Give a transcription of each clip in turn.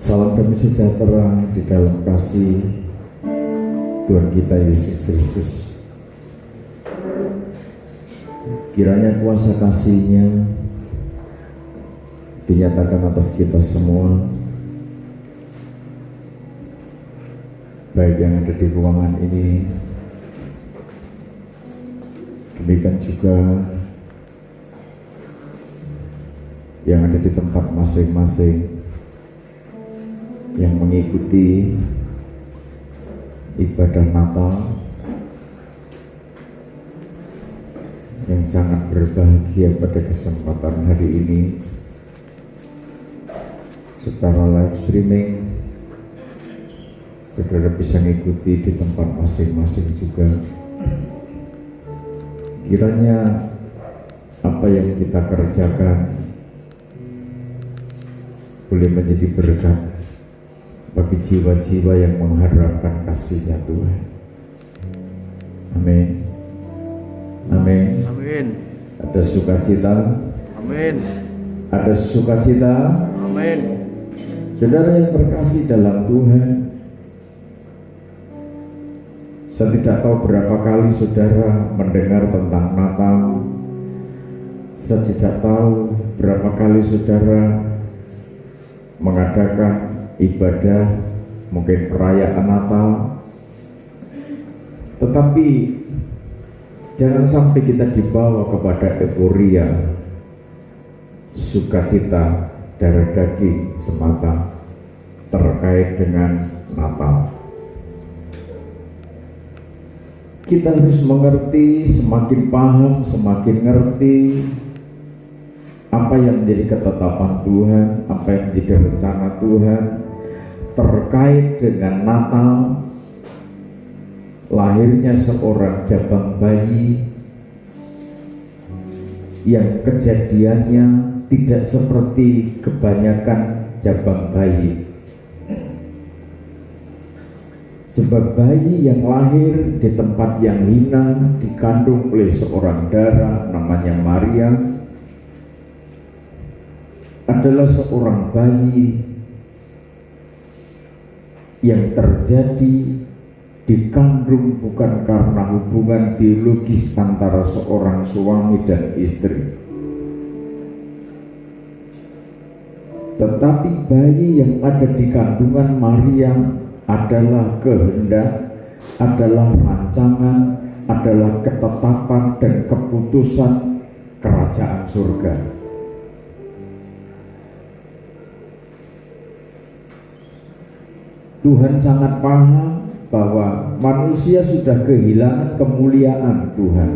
Salam damai sejahtera di dalam kasih Tuhan kita Yesus Kristus. Kiranya kuasa kasih-Nya dinyatakan atas kita semua, baik yang ada di ruangan ini, demikian juga yang ada di tempat masing-masing yang mengikuti ibadah Natal, yang sangat berbahagia pada kesempatan hari ini secara live streaming. Saudara bisa mengikuti di tempat masing-masing juga. Kiranya apa yang kita kerjakan boleh menjadi berkat bagi jiwa-jiwa yang mengharapkan kasih-Nya Tuhan. Amin. Amin. Amin. Ada sukacita. Amin. Ada sukacita. Amin. Saudara yang terkasih dalam Tuhan, saya tidak tahu berapa kali saudara mendengar tentang Natal. Saya tidak tahu berapa kali saudara mengadakan ibadah, mungkin perayaan Natal. Tetapi jangan sampai kita dibawa kepada euforia, sukacita, darah daging semata terkait dengan Natal. Kita harus mengerti, semakin paham, semakin ngerti apa yang menjadi ketetapan Tuhan, apa yang menjadi rencana Tuhan terkait dengan Natal, lahirnya seorang jabang bayi yang kejadiannya tidak seperti kebanyakan jabang bayi. Sebab bayi yang lahir di tempat yang hina, dikandung oleh seorang dara namanya Maria, adalah seorang bayi yang terjadi dikandung bukan karena hubungan biologis antara seorang suami dan istri, tetapi bayi yang ada di kandungan Maria adalah kehendak, adalah rancangan, adalah ketetapan dan keputusan kerajaan surga. Tuhan sangat paham bahwa manusia sudah kehilangan kemuliaan Tuhan.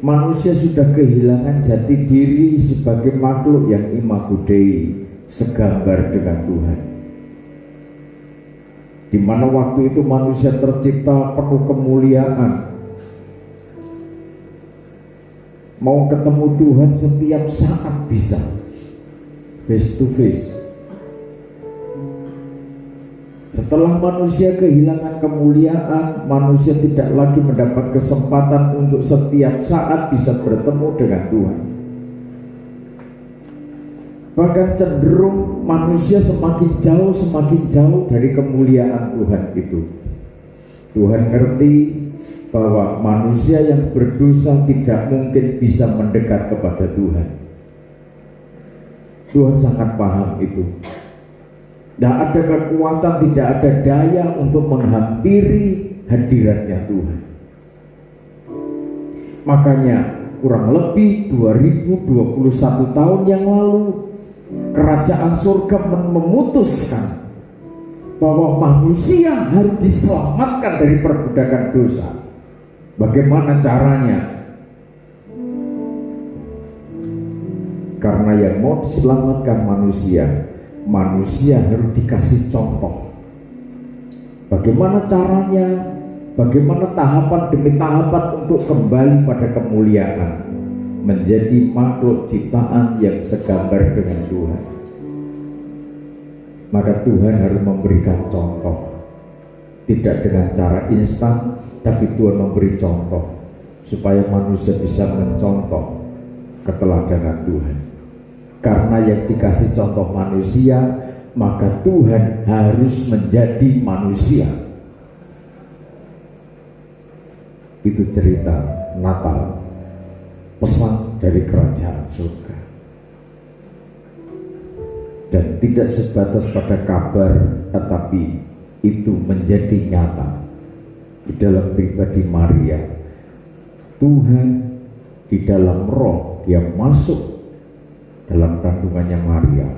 Manusia sudah kehilangan jati diri sebagai makhluk yang imago Dei, segambar dengan Tuhan. Di mana waktu itu manusia tercipta penuh kemuliaan, mau ketemu Tuhan setiap saat bisa, face to face. Setelah manusia kehilangan kemuliaan, manusia tidak lagi mendapat kesempatan untuk setiap saat bisa bertemu dengan Tuhan. Bahkan cenderung manusia semakin jauh dari kemuliaan Tuhan itu. Tuhan ngerti bahwa manusia yang berdosa tidak mungkin bisa mendekat kepada Tuhan. Tuhan sangat paham itu. Tidak ada kekuatan, tidak ada daya untuk menghampiri hadiratnya Tuhan. Makanya kurang lebih 2021 tahun yang lalu, kerajaan surga memutuskan bahwa manusia harus diselamatkan dari perbudakan dosa. Bagaimana caranya? Karena yang mau diselamatkan manusia harus dikasih contoh. Bagaimana caranya? Bagaimana tahapan demi tahapan untuk kembali pada kemuliaan, menjadi makhluk ciptaan yang segambar dengan Tuhan. Maka Tuhan harus memberikan contoh, tidak dengan cara instan, tapi Tuhan memberi contoh supaya manusia bisa mencontoh keteladanan Tuhan. Karena yang dikasih contoh manusia, maka Tuhan harus menjadi manusia. Itu cerita Natal, pesan dari kerajaan surga. Dan tidak sebatas pada kabar, tetapi itu menjadi nyata di dalam pribadi Maria. Tuhan di dalam roh, dia masuk dalam kandungannya Maria,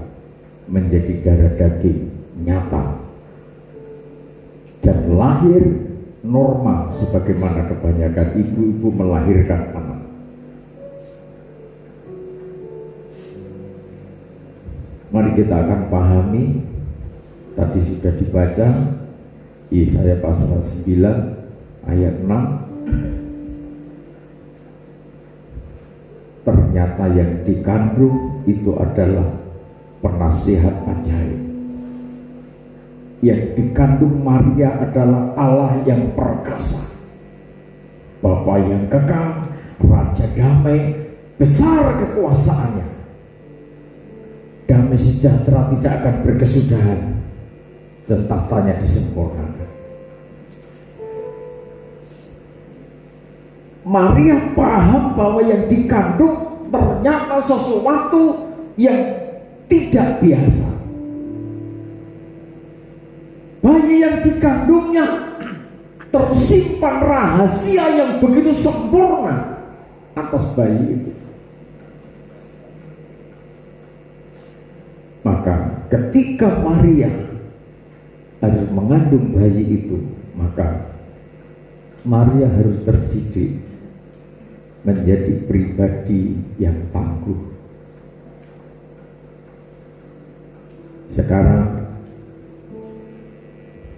menjadi darah daging nyata dan lahir normal sebagaimana kebanyakan ibu-ibu melahirkan anak. Mari kita akan pahami, tadi sudah dibaca Yesaya pasal 9 ayat 6. Ternyata yang dikandung itu adalah penasihat ajaib. Yang dikandung Maria adalah Allah yang perkasa, Bapa yang kekal, Raja damai, besar kekuasaannya. Damai sejahtera tidak akan berkesudahan dan tahtanya disempurnakan. Maria paham bahwa yang dikandung ternyata sesuatu yang tidak biasa. Bayi yang dikandungnya tersimpan rahasia yang begitu sempurna atas bayi itu. Maka ketika Maria harus mengandung bayi itu, maka Maria harus terdidik menjadi pribadi yang tangguh. Sekarang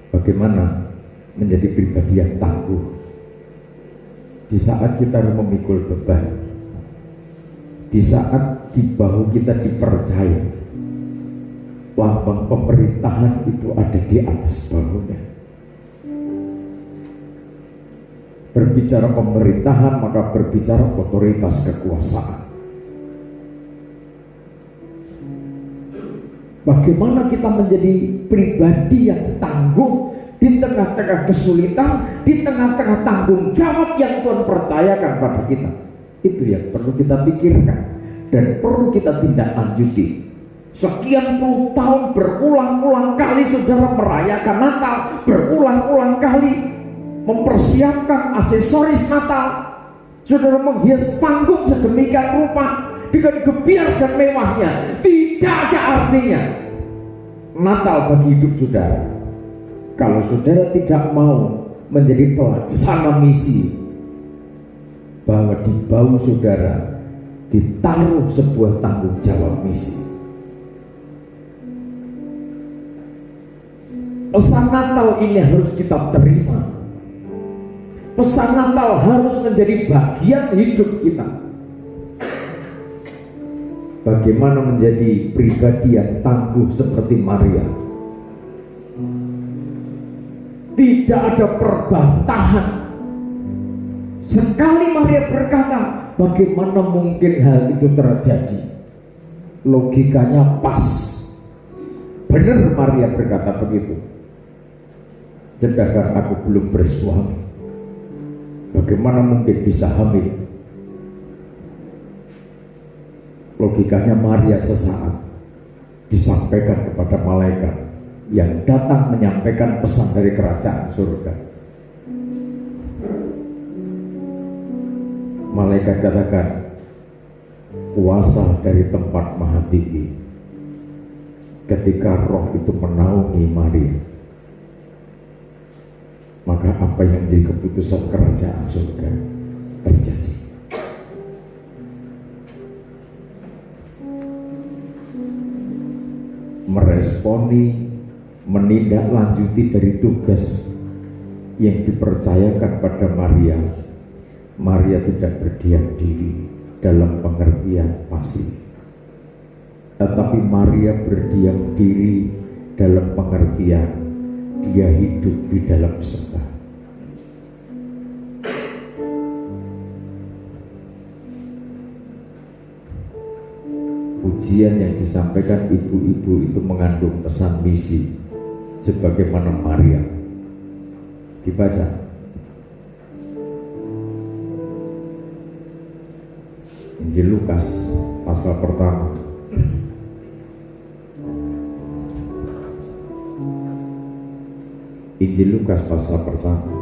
bagaimana menjadi pribadi yang tangguh? Di saat kita memikul beban, di saat di bahu kita dipercaya, lambang pemerintahan itu ada di atas bahunya. Berbicara pemerintahan maka berbicara otoritas kekuasaan. Bagaimana kita menjadi pribadi yang tangguh di tengah-tengah kesulitan, di tengah-tengah tanggung jawab yang Tuhan percayakan pada kita. Itu yang perlu kita pikirkan dan perlu kita tindak lanjuti. Sekian puluh tahun berulang-ulang kali saudara merayakan Natal, berulang-ulang kali mempersiapkan aksesoris Natal, saudara menghias panggung sedemikian rupa dengan gebiar dan mewahnya. Tidak ada artinya Natal bagi hidup saudara kalau saudara tidak mau menjadi pelaksana misi, bahwa di bahu saudara ditaruh sebuah tanggung jawab misi. Pesan Natal ini harus kita terima. Pesan Natal harus menjadi bagian hidup kita. Bagaimana menjadi pribadi yang tangguh seperti Maria? Tidak ada perbantahan. Sekali Maria berkata, bagaimana mungkin hal itu terjadi? Logikanya pas. Benar Maria berkata begitu. Sedangkan aku belum bersuami. Bagaimana mungkin bisa hamil? Logikanya Maria sesaat disampaikan kepada malaikat yang datang menyampaikan pesan dari kerajaan surga. Malaikat katakan, kuasa dari tempat maha tinggi. Ketika roh itu menaungi Maria, maka apa yang menjadi keputusan kerajaan surga terjadi. Meresponi, menindaklanjuti dari tugas yang dipercayakan pada Maria. Maria tidak berdiam diri dalam pengertian pasif, tetapi Maria berdiam diri dalam pengertian dia hidup di dalam sembah. pujian yang disampaikan ibu-ibu itu mengandung pesan misi sebagaimana Maria. Dibaca Injil Lukas pasal pertama. Injil Lukas pasal pertama.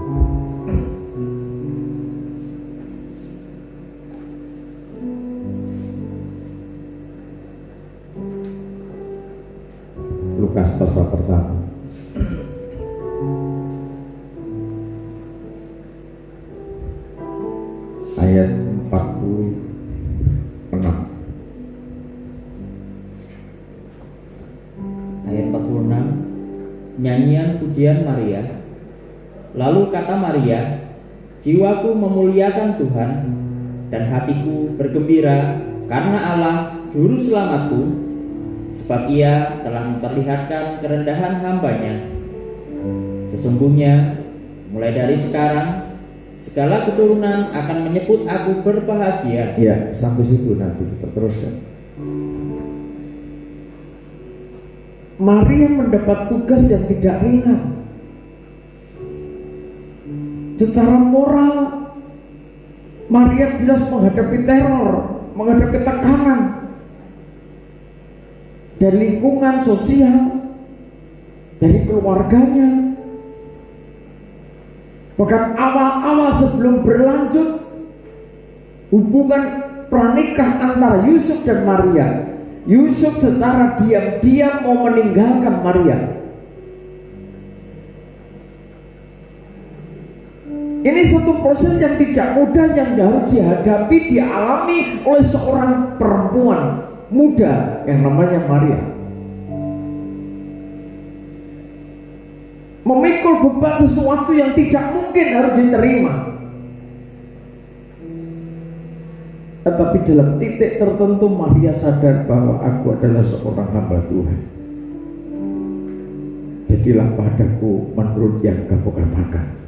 Lukas pasal pertama. Ayat 46. Ayat 46. Nyanyian pujian Maria. Lalu kata Maria, jiwaku memuliakan Tuhan, dan hatiku bergembira karena Allah Juru Selamatku, sebab Ia telah memperlihatkan kerendahan hamba-Nya. Sesungguhnya mulai dari sekarang segala keturunan akan menyebut aku berbahagia. Ya, sampai situ nanti kita teruskan. Maria mendapat tugas yang tidak ringan. Secara moral, Maria jelas menghadapi teror, menghadapi tekanan dari lingkungan sosial, dari keluarganya. Bahkan awal-awal sebelum berlanjut hubungan pranikah antara Yusuf dan Maria, Yusuf secara diam-diam mau meninggalkan Maria. Ini satu proses yang tidak mudah yang harus dihadapi, dialami oleh seorang perempuan muda yang namanya Maria. Memikul beban sesuatu yang tidak mungkin harus diterima. Tetapi dalam titik tertentu Maria sadar bahwa aku adalah seorang hamba Tuhan. Jadilah padaku menurut yang kamu katakan.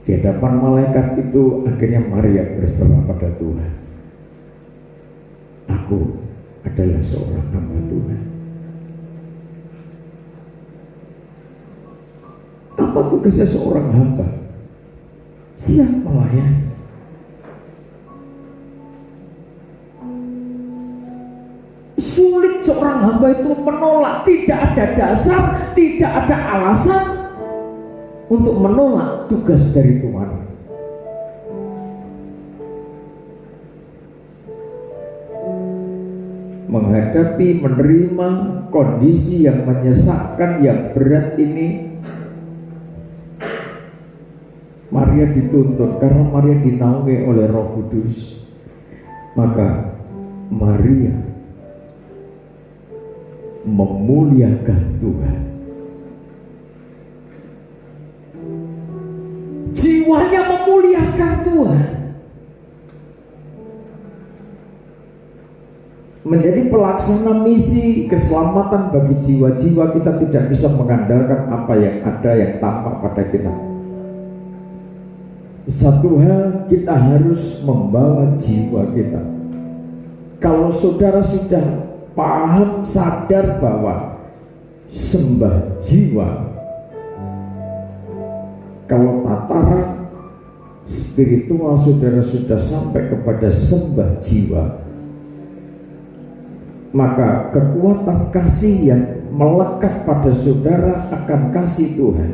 Di hadapan malaikat itu akhirnya Maria berserah pada Tuhan. Aku adalah seorang hamba Tuhan. Apa tugasnya seorang hamba? Siap melayani. Sulit seorang hamba itu menolak, tidak ada dasar, tidak ada alasan untuk menolak tugas dari Tuhan. Menghadapi, menerima kondisi yang menyesakkan, yang berat ini, Maria dituntut karena Maria dinaungi oleh Roh Kudus. Maka Maria memuliakan Tuhan. Jiwanya memuliakan Tuhan. Menjadi pelaksana misi keselamatan bagi jiwa-jiwa, kita tidak bisa mengandalkan apa yang ada yang tampak pada kita. Satu hal, kita harus membawa jiwa kita. Kalau saudara sudah paham, sadar bahwa sembah jiwa, kalau tataran spiritual saudara sudah sampai kepada sembah jiwa, maka kekuatan kasih yang melekat pada saudara akan kasih Tuhan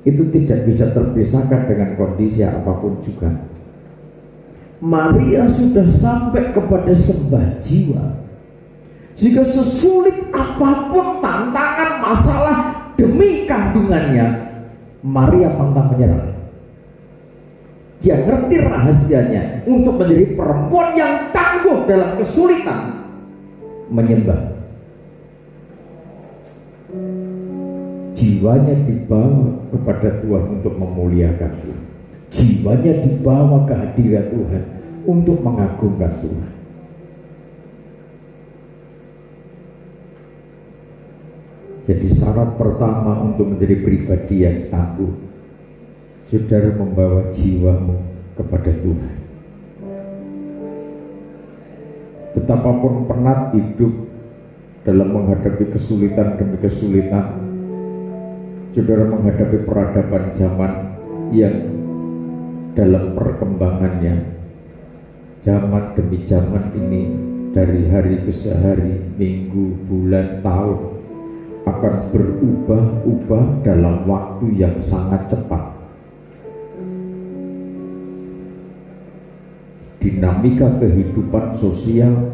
itu tidak bisa terpisahkan dengan kondisi apapun juga. Maria sudah sampai kepada sembah jiwa, jika sesulit apapun tantangan, masalah demi kandungannya, Maria pantang menyerah. Dia ngerti rahasianya untuk menjadi perempuan yang tangguh dalam kesulitan, menyembah. Jiwanya dibawa kepada Tuhan untuk memuliakan Tuhan. Jiwanya dibawa ke hadirat Tuhan untuk mengagungkan Tuhan. Jadi syarat pertama untuk menjadi pribadi yang tangguh, saudara membawa jiwamu kepada Tuhan. Betapapun penat hidup dalam menghadapi kesulitan demi kesulitan, saudara menghadapi peradaban zaman yang dalam perkembangannya zaman demi zaman ini, dari hari ke hari, minggu, bulan, tahun, akan berubah-ubah dalam waktu yang sangat cepat. Dinamika kehidupan sosial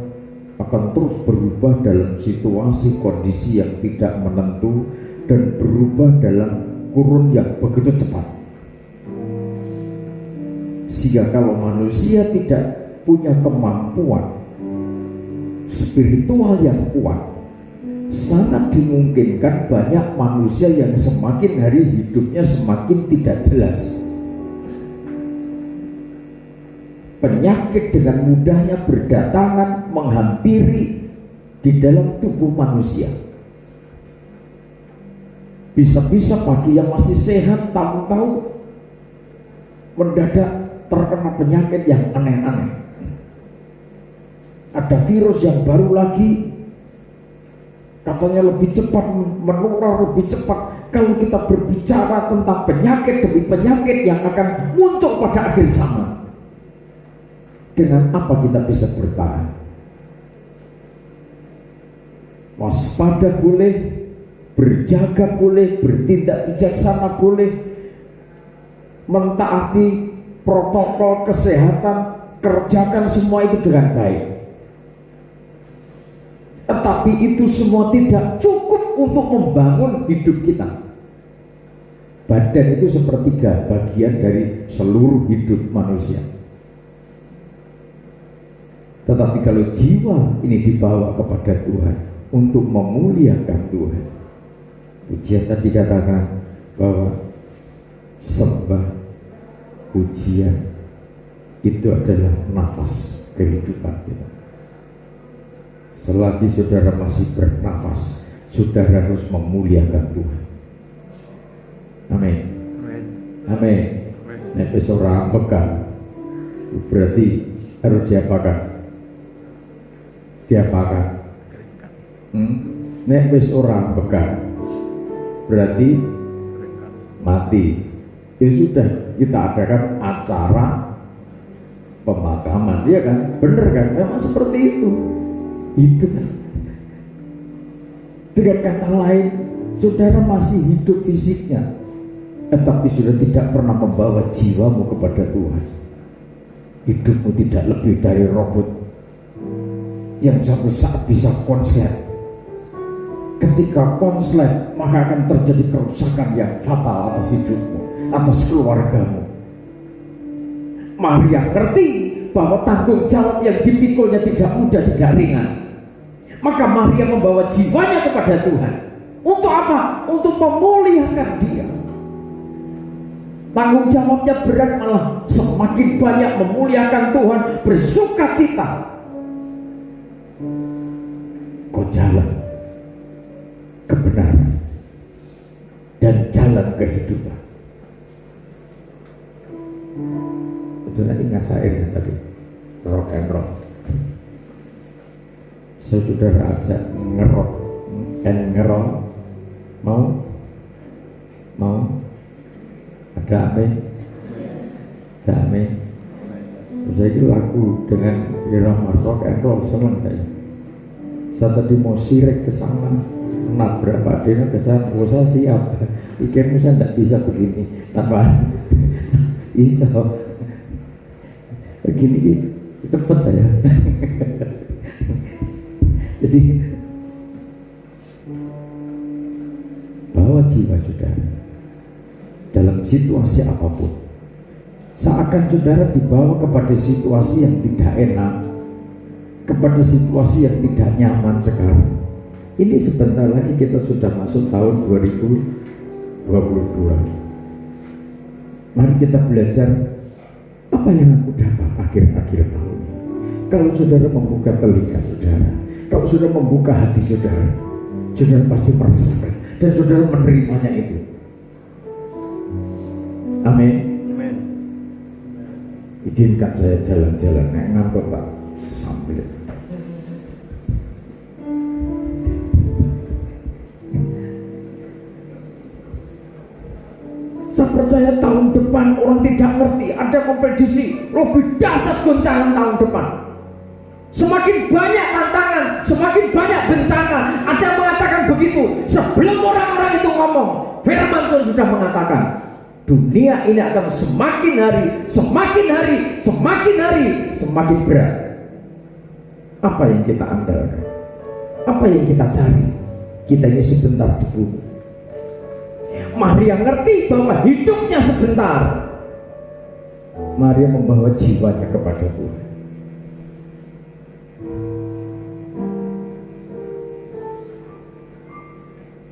akan terus berubah dalam situasi kondisi yang tidak menentu dan berubah dalam kurun yang begitu cepat. Sehingga kalau manusia tidak punya kemampuan spiritual yang kuat, sangat dimungkinkan banyak manusia yang semakin hari hidupnya semakin tidak jelas. Penyakit dengan mudahnya berdatangan menghampiri di dalam tubuh manusia. Bisa-bisa pagi yang masih sehat, tahu-tahu mendadak terkena penyakit yang aneh-aneh. Ada virus yang baru lagi, katanya lebih cepat menular, lebih cepat. Kalau kita berbicara tentang penyakit demi penyakit yang akan muncul pada akhir zaman, dengan apa kita bisa bertahan? Waspada boleh, berjaga boleh, bertindak bijaksana boleh, mentaati protokol kesehatan, kerjakan semua itu dengan baik. Tetapi itu semua tidak cukup untuk membangun hidup kita. Badan itu sepertiga bagian dari seluruh hidup manusia. Tetapi kalau jiwa ini dibawa kepada Tuhan untuk memuliakan Tuhan, pujian tadi katakan bahwa sembah, pujian itu adalah nafas kehidupan kita. Selagi saudara masih bernafas, saudara harus memuliakan Tuhan. Amin. Amin. Nek wis ora pegang, berarti harus diapakan? Diapakan? Nek wis ora pegang, berarti mati. Ya sudah, kita adakan acara pemakaman, iya kan? Bener kan? Memang seperti itu hidup. Dengan kata lain, saudara masih hidup fisiknya, tetapi sudah tidak pernah membawa jiwamu kepada Tuhan. Hidupmu tidak lebih dari robot yang satu saat bisa konslet. Ketika konslet, maka akan terjadi kerusakan yang fatal atas hidupmu, atas keluargamu. Maria ngerti bahwa tanggung jawab yang dipikulnya tidak mudah, tidak ringan. Maka Maria membawa jiwanya kepada Tuhan. Untuk apa? Untuk memuliakan Dia. Tanggung jawabnya berat, malah semakin banyak memuliakan Tuhan, bersuka cita. Kau jalan kebenaran dan jalan kehidupan. Saudara ingat syairnya tadi, rock and roll. Saudara ajak ngerok and ngerol, mau ada amin, ada amin. Saya ini lagu dengan irama rock and roll seneng kayak. Saya tadi mau sirik ke sana, nabrak Pak Dino ke sana, saya siap. Pikirmu saya tidak bisa begini tanpa bisa begini, cepat saya. Jadi bawa jiwa saudara dalam situasi apapun. Seakan saudara dibawa kepada situasi yang tidak enak, kepada situasi yang tidak nyaman sekarang. Ini sebentar lagi kita sudah masuk tahun 2022. Mari kita belajar apa yang aku dapat akhir-akhir tahun ini. Kalau saudara membuka telinga saudara, kalau saudara membuka hati saudara, saudara pasti merasakan dan saudara menerimanya itu. Amin. Izinkan saya jalan-jalan, ngantuk Pak, sambil Saya percaya tahun depan orang tidak ngerti, ada memprediksi lebih dahsyat goncangan tahun depan. Semakin banyak tantangan, semakin banyak bencana. Ada yang mengatakan begitu. Sebelum orang-orang itu ngomong, firman Tuhan sudah mengatakan, dunia ini akan semakin hari, semakin berat. Apa yang kita andalkan? Apa yang kita cari? Kita ini sebentar di bumi. Maria ngerti bahwa hidupnya sebentar. Maria membawa jiwanya kepada Tuhan.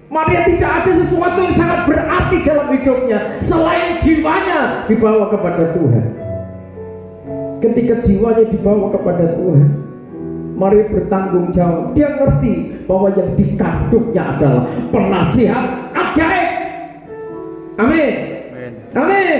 Maria tidak ada sesuatu yang sangat berarti dalam hidupnya selain jiwanya dibawa kepada Tuhan. Ketika jiwanya dibawa kepada Tuhan, Maria bertanggung jawab. Dia ngerti bahwa yang dikandungnya adalah penasihat ajaib. Amin. Amin.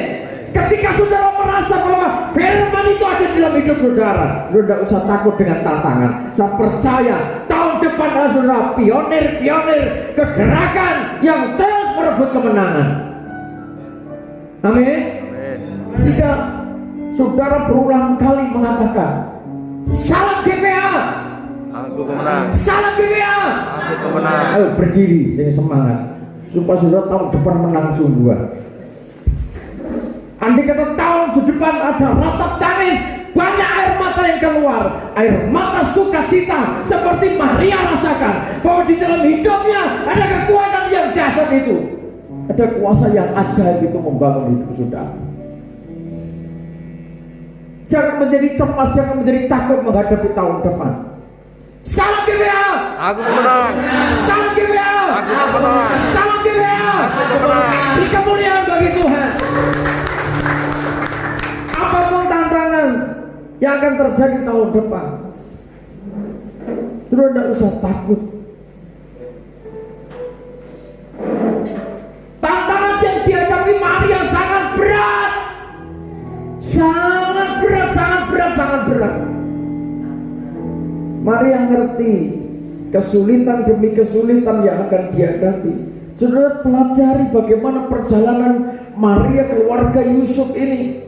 Ketika saudara merasa bahwa firman itu ada di dalam hidup saudara, saudara tidak usah takut dengan tantangan. Saya percaya tahun depan saudara pionir-pionir kegerakan yang terus merebut kemenangan. Amin. Sehingga saudara berulang kali mengatakan, salam GPA, aku pemenang. Salam GPA, Aku pemenang. Ayo berdiri, saya semangat supaya saudara tahun depan menang sungguhan. Andai kata tahun depan ada ratap tangis, banyak air mata yang keluar, air mata sukacita seperti Maria rasakan bahwa di dalam hidupnya ada kekuatan yang dahsyat itu, ada kuasa yang ajaib itu membangun hidup saudara. Jangan menjadi cemas, jangan menjadi takut menghadapi tahun depan. Salam GBA, Aku pemenang. salam GBA, Aku pemenang. salam GBA. Aku pemenang. Beri kemuliaan bagi Tuhan. Apapun tantangan yang akan terjadi tahun depan, saudara tidak usah takut. Tantangan yang dihadapi Maria sangat berat. Sangat berat. Maria ngerti kesulitan demi kesulitan yang akan dihadapi. Saudara pelajari bagaimana perjalanan Maria keluarga Yusuf ini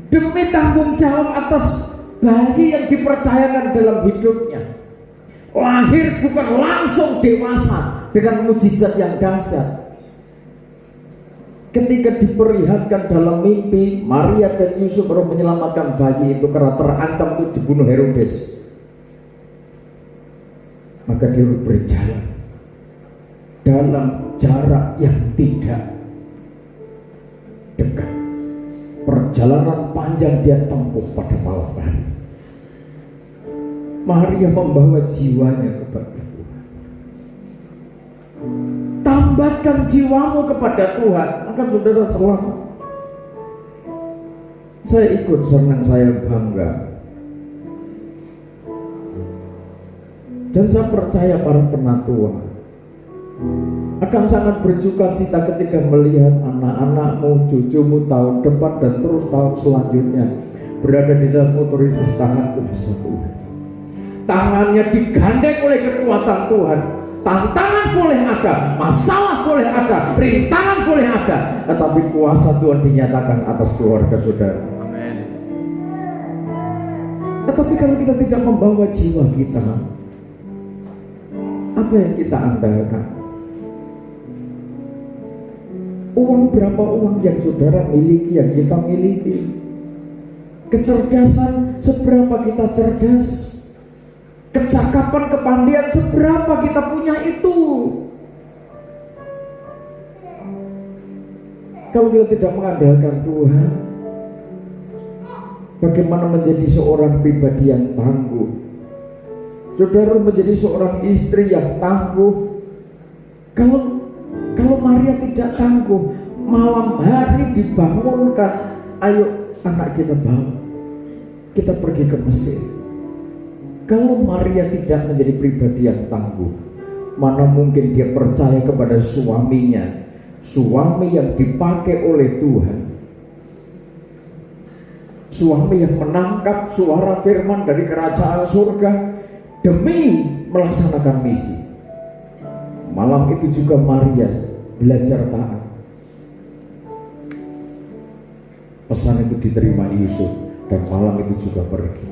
demi tanggung jawab atas bayi yang dipercayakan dalam hidupnya. Lahir bukan langsung dewasa dengan mujizat yang dahsyat. Ketika diperlihatkan dalam mimpi, Maria dan Yusuf baru menyelamatkan bayi itu karena terancam untuk dibunuh Herodes. Maka dia berjalan dalam jarak yang tidak dekat. Perjalanan panjang dia tempuh pada malam hari. Maria membawa jiwanya kepada Tuhan. Tambatkan jiwamu kepada Tuhan, maka saudara selamat. Saya ikut senang, saya bangga. Dan saya percaya para penatua akan sangat bersuka cita ketika melihat anak-anakmu, cucumu tahun depan dan terus tahun selanjutnya berada di dalam otoritas tangan kuasa Tuhan. Tangannya digandeng oleh kekuatan Tuhan. Tantangan boleh ada, masalah boleh ada, rintangan boleh ada, tetapi kuasa Tuhan dinyatakan atas keluarga saudara. Amin. Tetapi kalau kita tidak membawa jiwa kita, apa yang kita andalkan? Uang berapa uang yang saudara miliki, yang kita miliki? Kecerdasan seberapa kita cerdas? Kecakapan, kepandaian seberapa kita punya itu? Kalau kita tidak mengandalkan Tuhan, bagaimana menjadi seorang pribadi yang tangguh? Saudara menjadi seorang istri yang tangguh. Kalau Maria tidak tangguh, malam hari dibangunkan, ayo anak kita bawa, kita pergi ke Mesir. Kalau Maria tidak menjadi pribadi yang tangguh, mana mungkin dia percaya kepada suaminya, suami yang dipakai oleh Tuhan, suami yang menangkap suara firman dari kerajaan surga demi melaksanakan misi. Malam itu juga Maria belajar taat. Pesan itu diterima Yusuf dan malam itu juga pergi.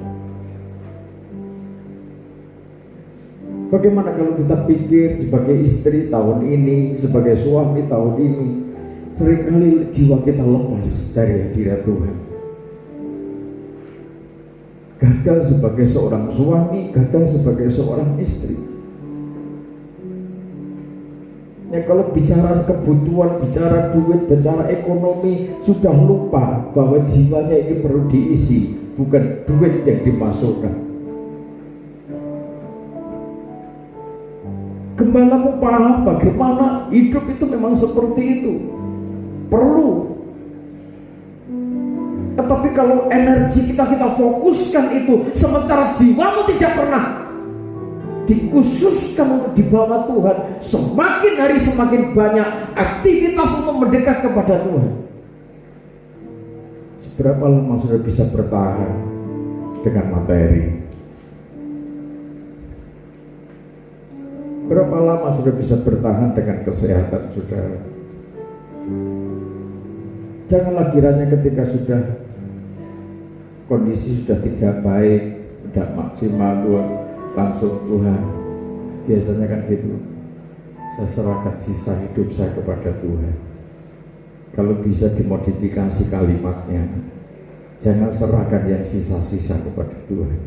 Bagaimana kalau kita pikir sebagai istri tahun ini, sebagai suami tahun ini, seringkali jiwa kita lepas dari hadirat Tuhan. Gagal sebagai seorang suami, gagal sebagai seorang istri. Ya, kalau bicara kebutuhan, bicara duit, bicara ekonomi, sudah lupa bahwa jiwanya ini perlu diisi, bukan duit yang dimasukkan. Gembalamu paham bagaimana hidup itu memang seperti itu, perlu. Tetapi kalau energi kita fokuskan itu, sementara jiwamu tidak pernah dikhususkan untuk dibawa Tuhan, semakin hari semakin banyak aktivitas untuk mendekat kepada Tuhan. Seberapa lama sudah bisa bertahan dengan materi? Berapa lama sudah bisa bertahan dengan kesehatan saudara? Janganlah kiranya ketika sudah kondisi sudah tidak baik, tidak maksimal, Tuhan langsung Tuhan, biasanya kan gitu, saya serahkan sisa hidup saya kepada Tuhan. Kalau bisa dimodifikasi kalimatnya, jangan serahkan yang sisa-sisa kepada Tuhan.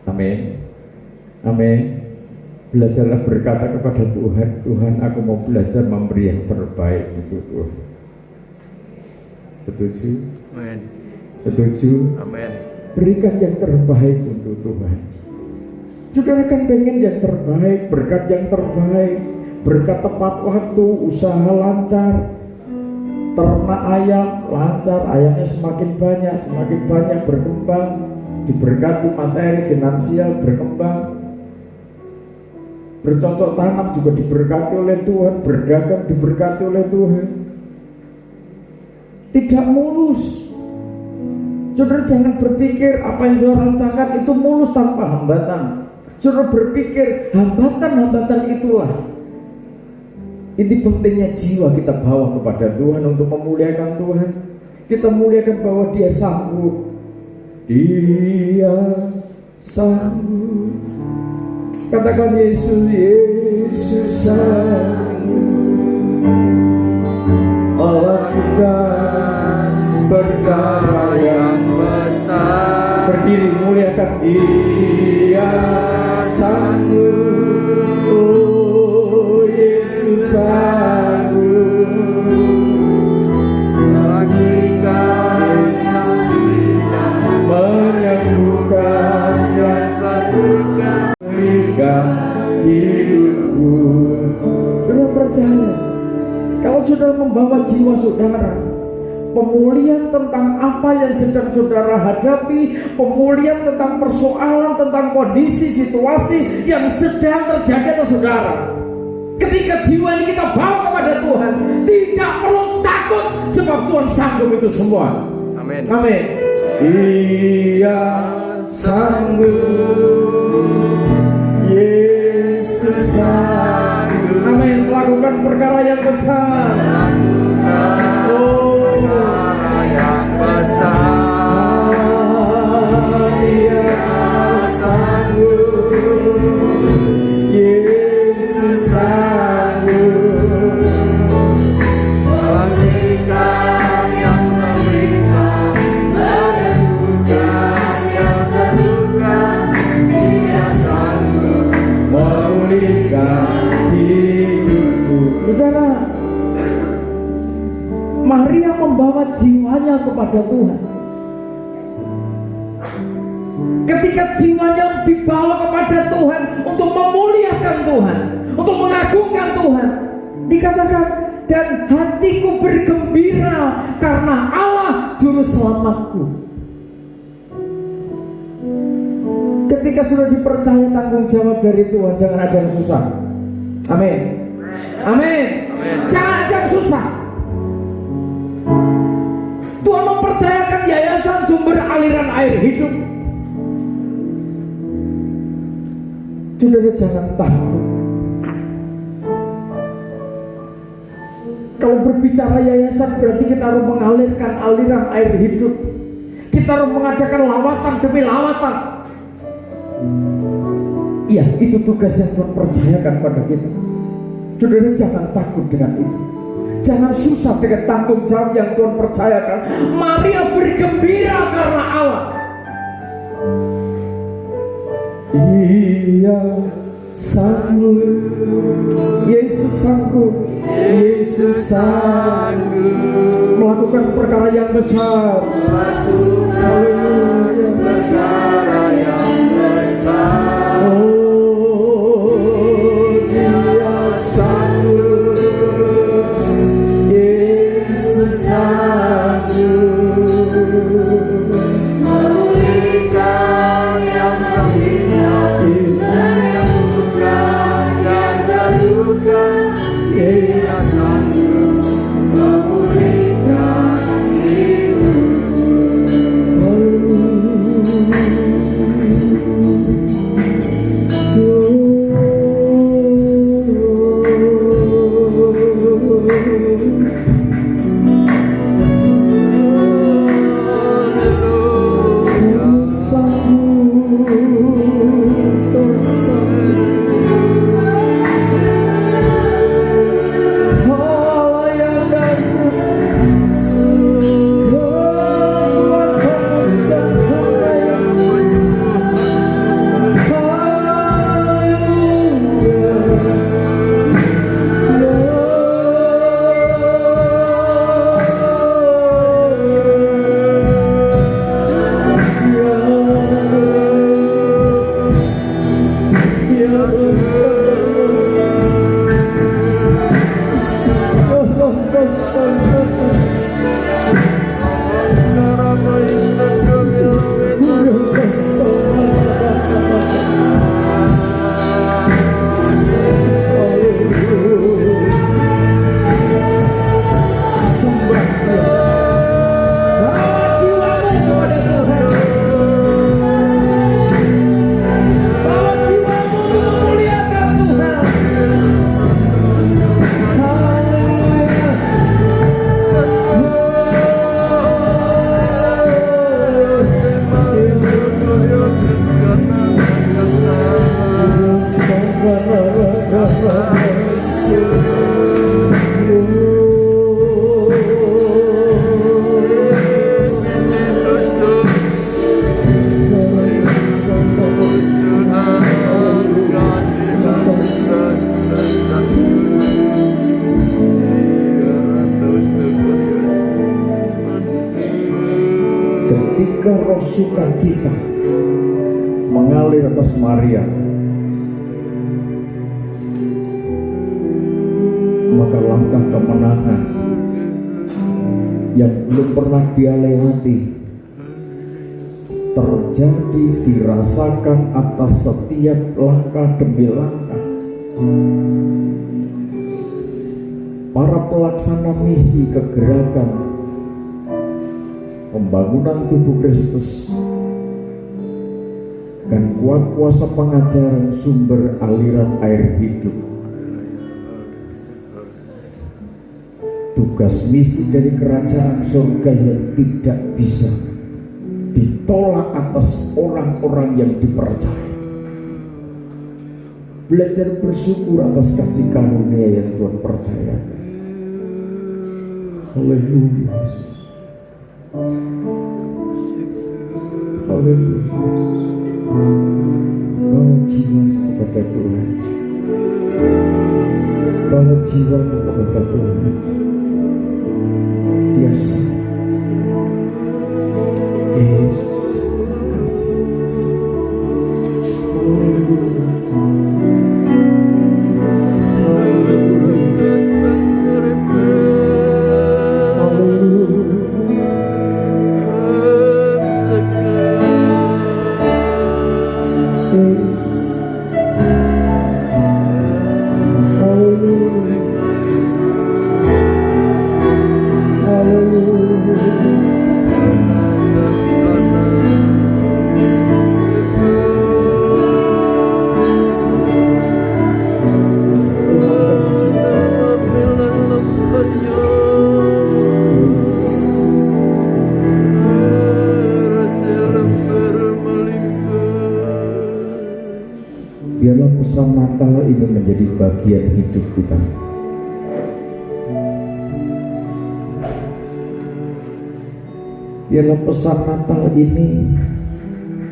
Amin. Amin. Belajarlah berkata kepada Tuhan, Tuhan aku mau belajar memberi yang terbaik untuk Tuhan. Setuju? Amin. Setuju? Amin. Berikan yang terbaik untuk Tuhan. Saudara kan pengen yang terbaik, berkat yang terbaik, berkat tepat waktu, usaha lancar, ternak ayam lancar, ayamnya semakin banyak berkembang, diberkati materi finansial berkembang, bercocok tanam juga diberkati oleh Tuhan, berdagang diberkati oleh Tuhan. Tidak mulus. Saudara jangan berpikir apa yang saudara rancangkan itu mulus tanpa hambatan. Saudara berpikir hambatan-hambatan itulah inti pentingnya jiwa kita bawa kepada Tuhan untuk memuliakan Tuhan. Kita muliakan bahwa Dia sanggup. Dia sanggup. Katakan Yesus, Yesus sanggup melakukan perkara yang besar. Berdiri muliakan Dia sanggup. Oh Yesus sanggup melakukan menyembuhkan yang terluka, berikan hidupku. Saudara percaya, kalau saudara membawa jiwa saudara, pemulihan tentang apa yang sedang saudara hadapi, pemulihan tentang persoalan, tentang kondisi, situasi yang sedang terjadi atas saudara, ketika jiwa ini kita bawa kepada Tuhan, tidak perlu takut, sebab Tuhan sanggup itu semua. Amin. Amin. Dia sanggup, Yesus sanggup. Amin. Melakukan perkara yang besar. Oh, yang besar. Dia sanggup, Yesus sanggup. Berikan yang memberikan, menyembuhkan yang terluka, Dia sanggup memulihkan hidupku. Saudara, Maria membawa jiwanya kepada Tuhan. Ketika jiwanya dibawa kepada Tuhan untuk memuliakan Tuhan, untuk mengagungkan Tuhan, dikatakan, dan hatiku bergembira karena Allah juru selamatku. Ketika sudah dipercaya tanggung jawab dari Tuhan, jangan ada yang susah. Amin. Amin. Jangan ada yang susah. Tuhan mempercayakan yayasan sumber aliran air hidup. Saudara jangan takut. Kalau berbicara yayasan berarti kita harus mengalirkan aliran air hidup. Kita harus mengadakan lawatan demi lawatan. Iya, itu tugas yang Tuhan percayakan pada kita. Saudara, jangan takut dengan itu. Jangan susah dengan tanggung jawab yang Tuhan percayakan. Maria bergembira karena Allah. Ia sanggup, Yesus sanggup, Yesus sanggup melakukan perkara yang besar. Haleluya. Perkara yang besar. Oh, Dia sanggup, Yesus sanggup. Memulihkan yang terhina, menyembuhkan yang terluka. Dia sanggup memulihkan hidup. Ketika roh sukacita mengalir atas Maria, maka langkah kemenangan yang belum pernah dia lewati terjadi, dirasakan atas setiap langkah demi langkah. Para pelaksana misi kegerakan pembangunan tubuh Kristus dan kuat kuasa pengajaran sumber aliran air hidup, tugas misi dari kerajaan surga yang tidak bisa ditolak atas orang-orang yang dipercaya. Belajar bersyukur atas kasih karunia yang Tuhan percayakan. Haleluya Yesus. Haleluya. Bawa jiwamu kepada Tuhan. Bawa jiwamu kepada Tuhan. Dia sanggup. Yesus. Haleluya. Hallelujah. ini menjadi bagian hidup kita. Biarlah pesan Natal ini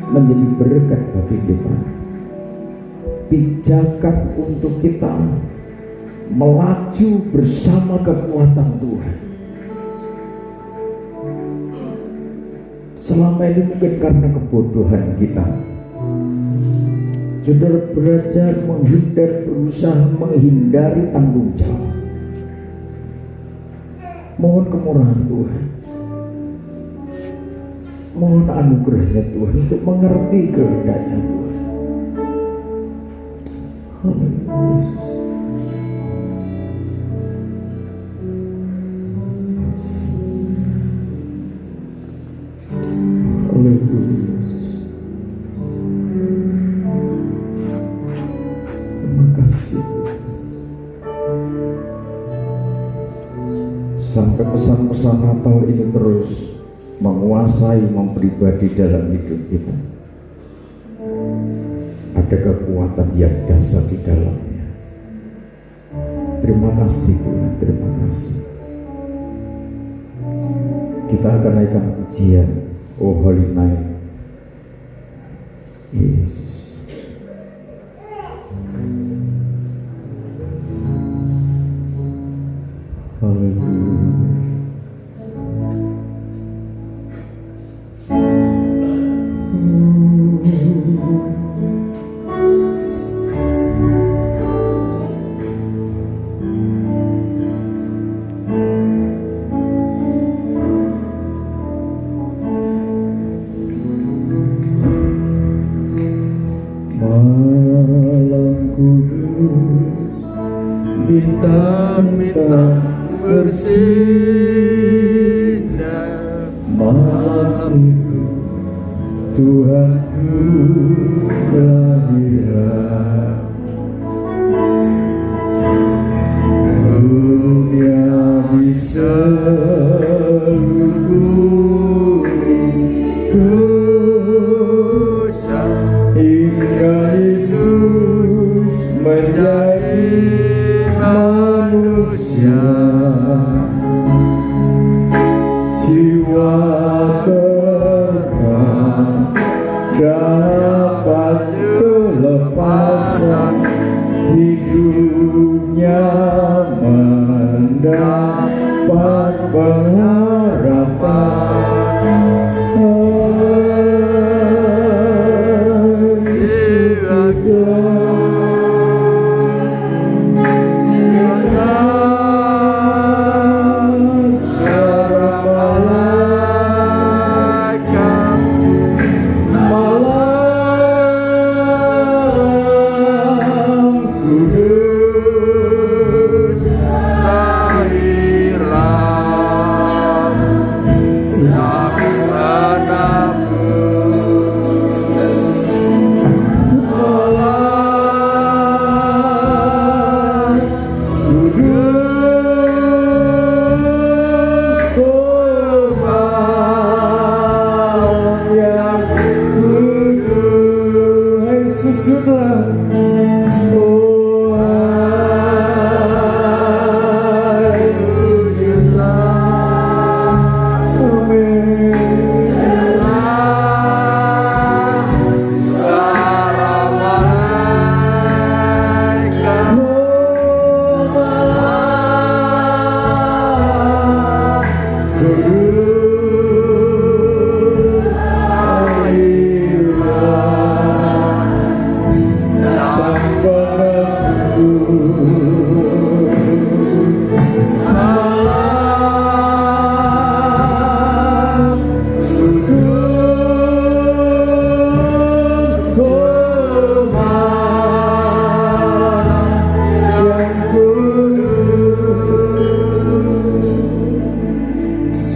menjadi berkat bagi kita, pijakan untuk kita melaju bersama kekuatan Tuhan. Selama ini mungkin karena kebodohan kita, saudara belajar berusaha menghindari tanggung jawab. Mohon kemurahan Tuhan, mohon anugerahnya Tuhan untuk mengerti kehendaknya Tuhan. Haleluya Yesus. Haleluya Yesus. Terima kasih Tuhan. Sampai pesan-pesan Natal ini terus menguasai, mempribadi dalam hidup kita. Ada kekuatan yang dasar di dalamnya. Terima kasih Tuhan, terima kasih. Kita akan naikkan pujian Oh Holy Night, Yesus. Haleluya. Malam kudus, bintang-bintang bersinar. Malam itu Tuhanku kelahiran. Dunia diselubungi dosa hingga Yesus menjadi manusia. Jiwa terkam dapat kelepasan, hidupnya mendapat pengharapan.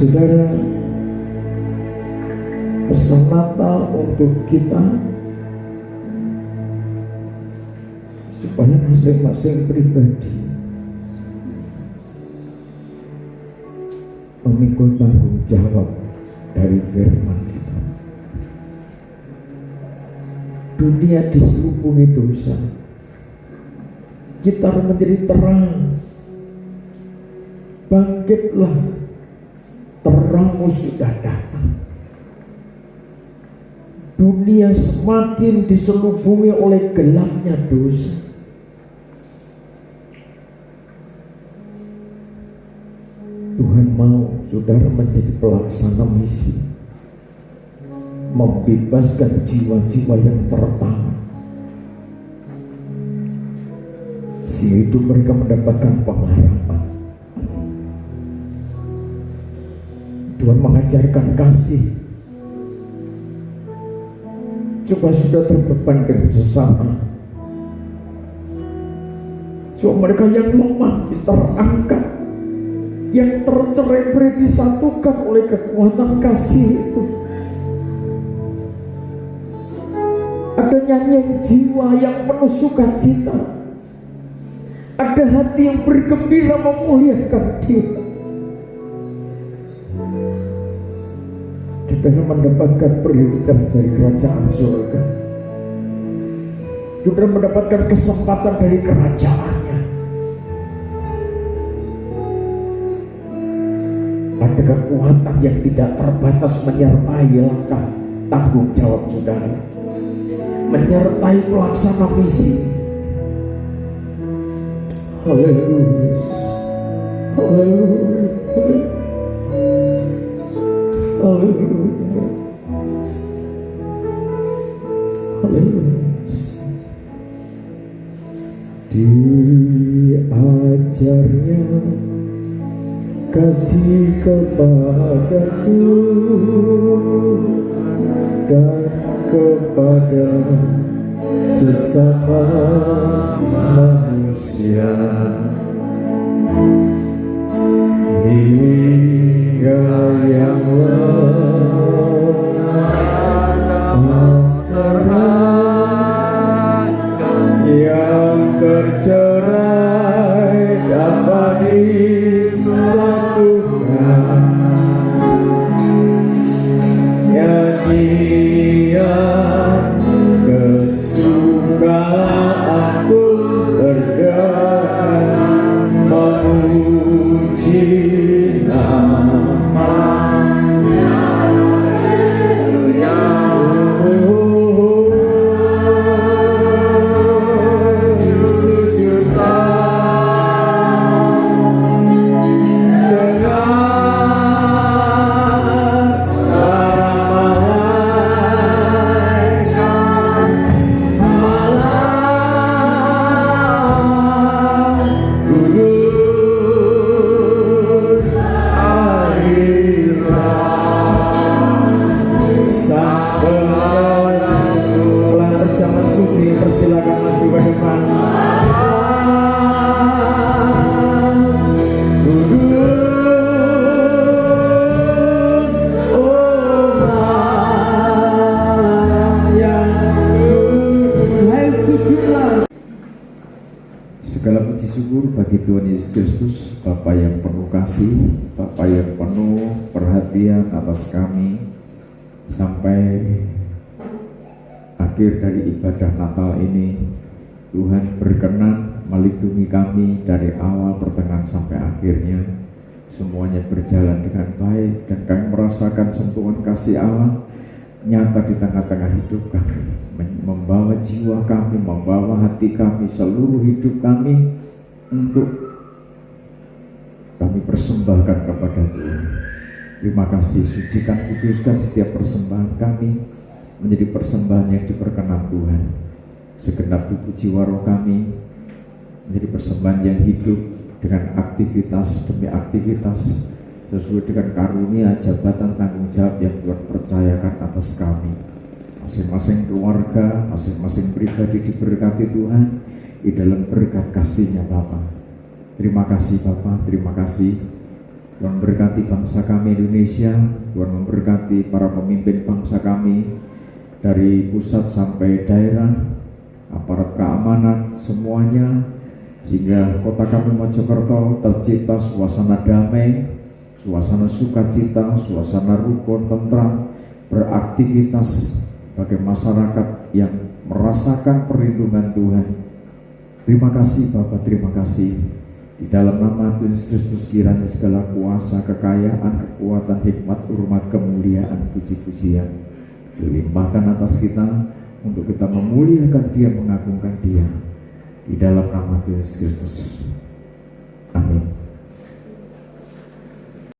Saudara, pesan Natal untuk kita supaya masing-masing pribadi memikul tanggung jawab dari firman itu. Dunia diselubungi dosa, kita menjadi terang. Bangkitlah, terangmu sudah datang. Dunia semakin diselubungi oleh gelapnya dosa. Tuhan mau saudara menjadi pelaksana misi, membebaskan jiwa-jiwa yang tertahan, sehingga hidup mereka mendapatkan pengharapan. Tuhan mengajarkan kasih. Coba sudah terbeban dengan sesama, coba mereka yang lemah bisa terangkat, yang tercerai-berai disatukan oleh kekuatan kasih itu. Ada nyanyian jiwa yang penuh sukacita, ada hati yang bergembira memuliakan Dia. Kita mendapatkan prioritas dari kerajaan surga. Sudah mendapatkan kesempatan dari kerajaannya. Ada kekuatan yang tidak terbatas menyertai langkah tanggung jawab saudara, menyertai pelaksana misi. Haleluya Yesus. Haleluya. Haleluya. Haleluya. Diajarnya kasih kepada Tuhan dan kepada sesama manusia, hingga yang yang tercerai dapat disatukan. Nyanyian kesukaan pun terdengar memuji nama-Nya. Persilakan maju ke depan. Segala puji syukur bagi Tuhan Yesus Kristus, Bapa yang penuh kasih, Bapa yang penuh perhatian atas kami sampai akhir dari ibadah Natal ini. Tuhan berkenan melindungi kami dari awal, pertengahan sampai akhirnya. Semuanya berjalan dengan baik dan kami merasakan sentuhan kasih Allah nyata di tengah-tengah hidup kami, membawa jiwa kami, membawa hati kami, seluruh hidup kami untuk kami persembahkan kepada Tuhan. Terima kasih, sucikan, kuduskan setiap persembahan kami menjadi persembahan yang diperkenan Tuhan. Segenap tubuh jiwa roh kami menjadi persembahan yang hidup dengan aktivitas demi aktivitas sesuai dengan karunia jabatan tanggung jawab yang Tuhan percayakan atas kami. Masing-masing keluarga, masing-masing pribadi diberkati Tuhan di dalam berkat kasih-Nya Bapa. Terima kasih Bapa, terima kasih. Tuhan memberkati bangsa kami Indonesia, Tuhan memberkati para pemimpin bangsa kami dari pusat sampai daerah, aparat keamanan semuanya, sehingga kota kami Mojokerto tercipta suasana damai, suasana sukacita, suasana rukun, tentram, beraktivitas bagi masyarakat yang merasakan perlindungan Tuhan. Terima kasih Bapa, terima kasih. Di dalam nama Tuhan Yesus Kristus kiranya segala kuasa, kekayaan, kekuatan, hikmat, hormat, kemuliaan, puji-pujian dilimpahkan atas kita untuk kita memuliakan Dia, mengagungkan Dia. Di dalam nama Tuhan Yesus Kristus.